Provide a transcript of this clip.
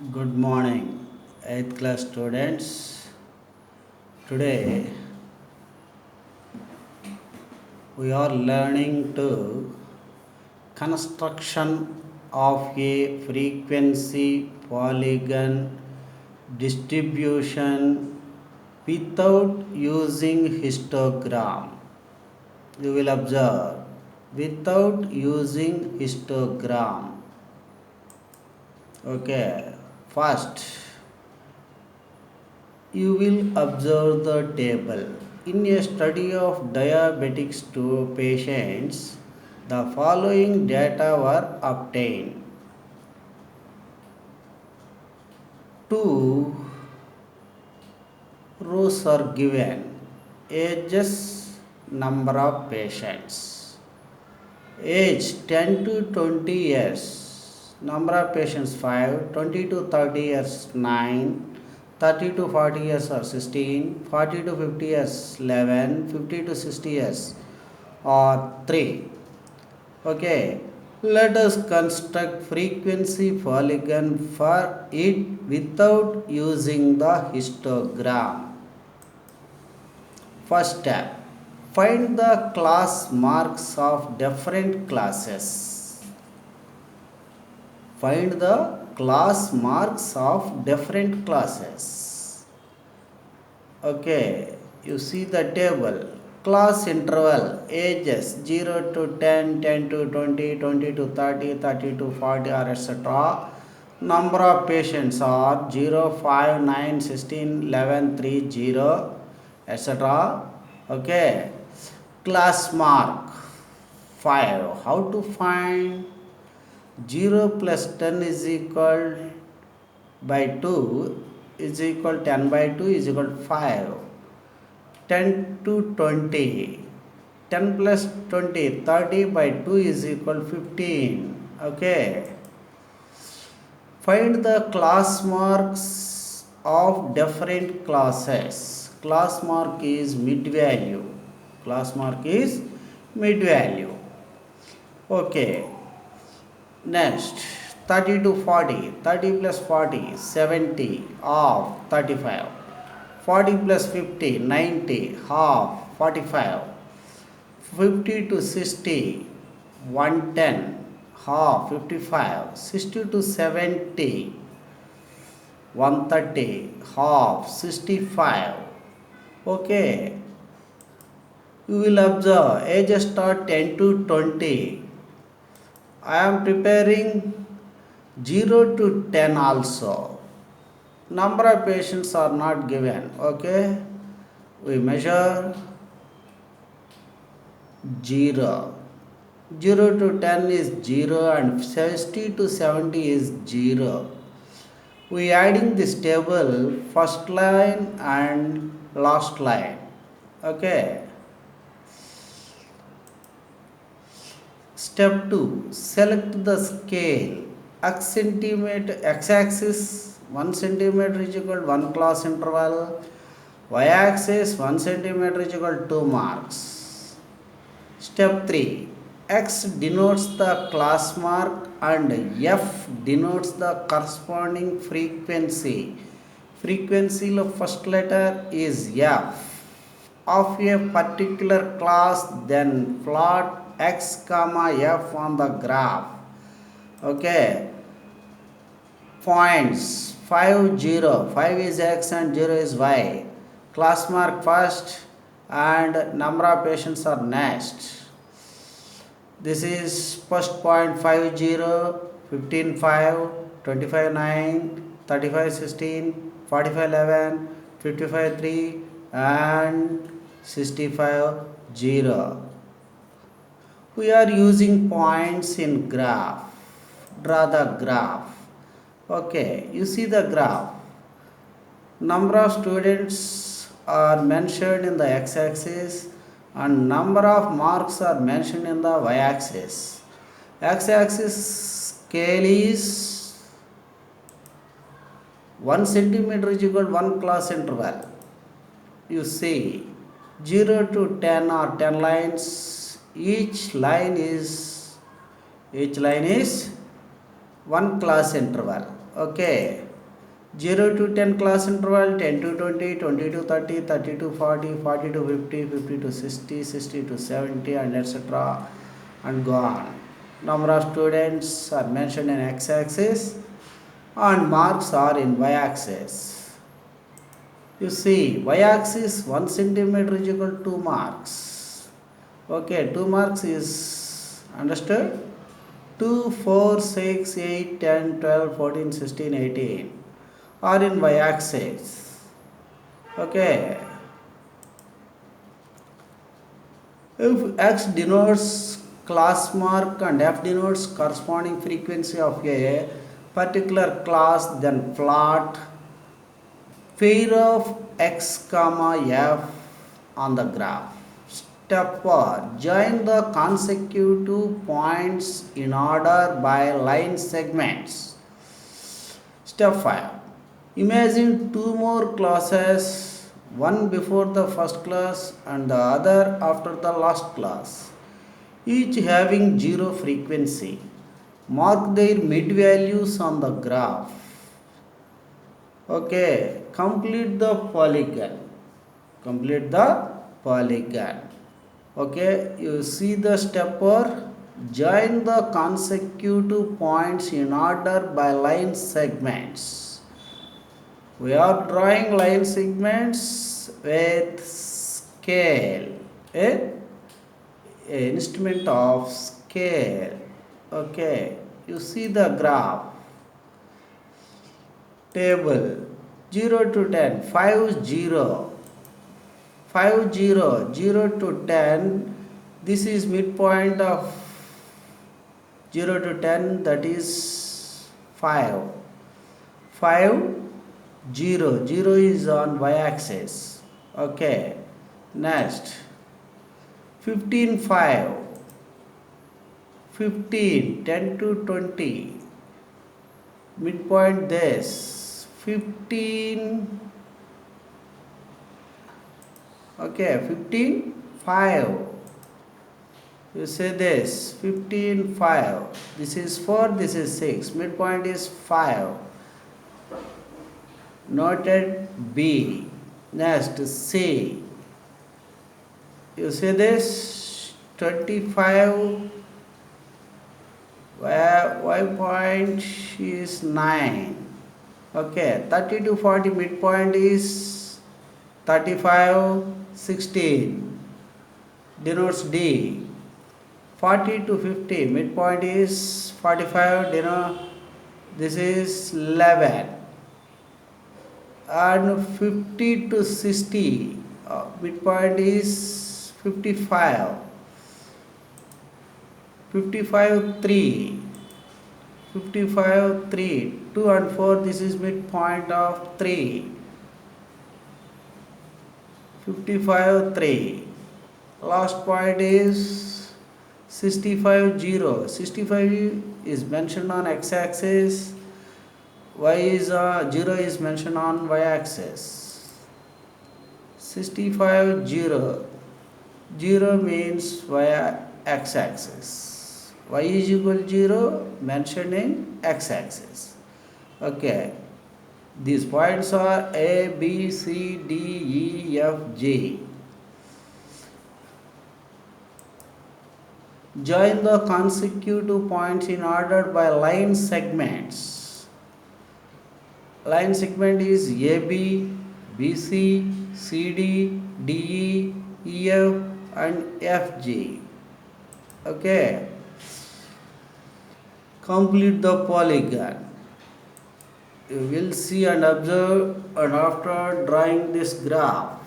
Good morning, 8th class students. Today we are learning to construction of a frequency polygon distribution without using histogram. You will observe without using histogram. Okay, first you will observe the table. In a study of diabetics to patients, the following data were obtained. Two rows are given. Ages, number of patients. Age 10 to 20 years. Number of patients 5. 20 to 30 years 9. 30 to 40 years are 16, 40 to 50 years 11, 50 to 60 years or 3. Okay, let us construct frequency polygon for it without using the histogram. First step, find the class marks of different classes. Find the class marks of different classes. Okay, you see the table. Class interval, ages 0 to 10, 10 to 20, 20 to 30, 30 to 40 or etc. Number of patients are 0, 5, 9, 16, 11, 3, 0 etc. Okay, class mark 5. How to find? 0 plus 10 is equal by 2 is equal 10 by 2 is equal to 5. 10 to 20. 10 plus 20, 30 by 2 is equal to 15. Okay. Find the class marks of different classes. Class mark is mid value. Class mark is mid value. Okay. Next, 30 to 40. 30 plus 40, 70, half, 35. 40 plus 50, 90, half, 45. 50 to 60, 110, half, 55. 60 to 70, 130, half, 65. Okay. You will observe ages start 10 to 20. I am preparing 0 to 10 also. Number of patients are not given. Okay. We measure 0. 0 to 10 is 0 and 60 to 70 is 0. We adding this table first line and last line. Okay. Step 2. Select the scale. X-axis 1 centimeter is equal to 1 class interval. Y-axis 1 centimeter is equal to 2 marks. Step 3. X denotes the class mark and F denotes the corresponding frequency. Frequency of first letter is F of a particular class, then plot X comma F on the graph. Okay. Points 5 0. 5 is X and 0 is Y. Class mark first and number of patients are next. This is first point 5 0, 15 5, 25 9, 35 16, 45 11, 55 3 and 65 0. We are using points in graph. Draw the graph. Okay, you see the graph. Number of students are mentioned in the x-axis and number of marks are mentioned in the y-axis. X-axis scale is 1 centimeter is equal to 1 class interval. You see 0 to 10 or 10 lines. Each line is 1 class interval. Okay. 0 to 10 class interval, 10 to 20, 20 to 30, 30 to 40, 40 to 50, 50 to 60, 60 to 70, and etc. and go on. Number of students are mentioned in x-axis and marks are in y-axis. You see, y-axis 1 centimeter is equal to 2 marks. Okay, 2 marks is understood? 2, 4, 6, 8, 10, 12, 14, 16, 18 are in y-axis. Okay. If x denotes class mark and f denotes corresponding frequency of a particular class, then plot pair of x comma f on the graph. Step 4. Join the consecutive points in order by line segments. Step 5. Imagine two more classes, one before the first class and the other after the last class, each having 0 frequency. Mark their mid values on the graph. Okay, complete the polygon. Complete the polygon. Okay, you see the step 4. Join the consecutive points in order by line segments. We are drawing line segments with scale, a instrument of scale. Okay, you see the graph table 0 to 10, 5 0, 5 0, 0 to 10. This is midpoint of 0 to 10, that is 5. 5 0, 0 is on y-axis. Okay, next 15 5, 15 10 to 20, midpoint this 15. Okay, 15 5, you say this 15 5, this is 4, this is 6, midpoint is 5. Noted B. Next C. You see this 25, where y point is 9. Okay, 30 to 40 midpoint is 35, 16. Denotes D. 40 to 50 midpoint is 45. This is 11. And 50 to 60 midpoint is 55, 55 3, 55 3, 2 and 4, this is midpoint of 3, 55 3. Last point is 65 0, 65 is mentioned on x-axis, y is 0 is mentioned on y-axis. 65 0, 0 means via x-axis. Y is equal to 0 mentioned in x-axis. Okay, these points are A, B, C, D, E, F, G. Join the consecutive points in order by line segments. Line segment is AB, BC, CD, DE, EF and FG. Okay. Complete the polygon. You will see and observe, and after drawing this graph,